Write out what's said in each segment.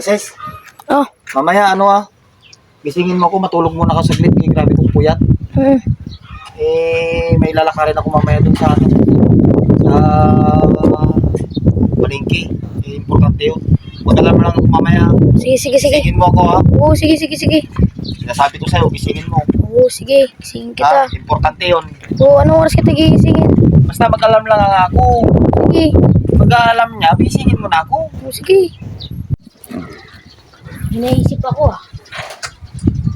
Sis, Oh. mamaya gisingin mo ako, matulog muna ka saglit. Grabe kong puyat. May lalakarin ako mamaya dun sa palengke. Importante yun. Pagkalam lang ako mamaya. Sige. Gisingin mo ako ha. Oo, sige. Sinasabi ko sa'yo, gisingin mo. Oo, sige. Gisingin kita. Importante yun. Oo, anong oras kita gigisingin? Basta mag-alam lang ako. Sige. Pag-alam niya, gisingin mo na ako. Oo, sige. Naisip ako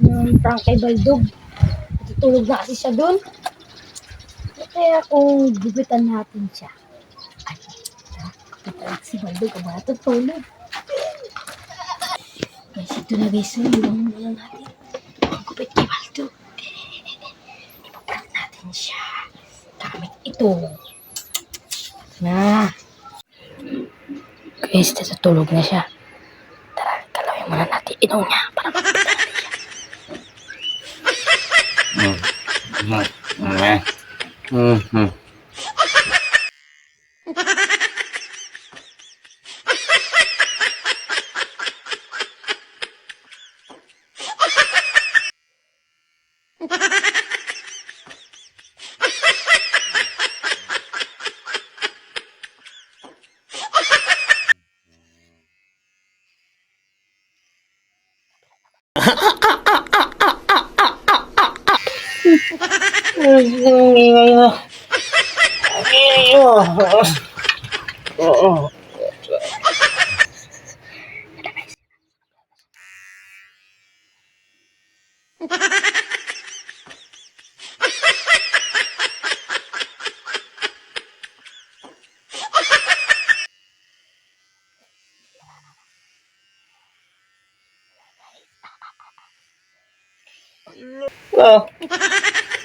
yung prank kay Baldog. Natutulog na kasi siya doon. Kaya kung gugutan natin siya. Ay, kapit si Baldog ka ba natutulog? Guys, ito na guys. Iwan muna natin. Ang gupit kay Baldog. Ipaprank natin siya. Gamit ito. Na. Guys, natutulog na siya. Tara, galawin muna natin ilaw niya para makapita natin siya.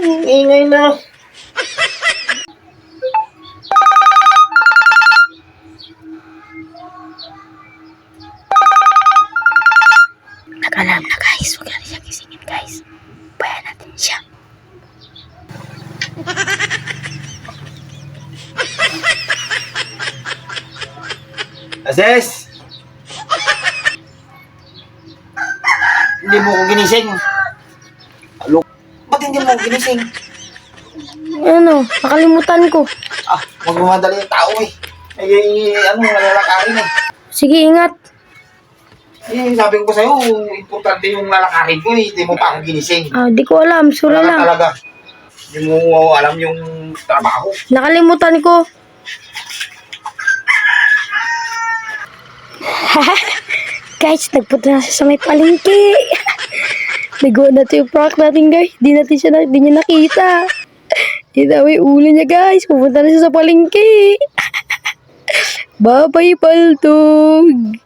Ingay na. Nag-alarm na guys. Huwag natin siya gisingin guys. Bayan natin siya. Sis! Hindi mo ko ginising. Alo, ba't hindi mo ko ginising? Ano? Nakalimutan ko. Magmamadali yung tao eh. Lalakarin eh. Sige, ingat. Sabi ko sa'yo, importante yung lalakarin ko eh. Hindi mo pa ako ginising. Di ko alam. Sorry Wala lang. ka talaga. Hindi mo alam yung trabaho. Nakalimutan ko. Guys, nagpunta na siya sa may palengke. Nagawa natin yung prank natin guys. Di niya nakita. Di namin ulo niya guys. Pupunta na siya sa palengke. Bye-bye, Baldog.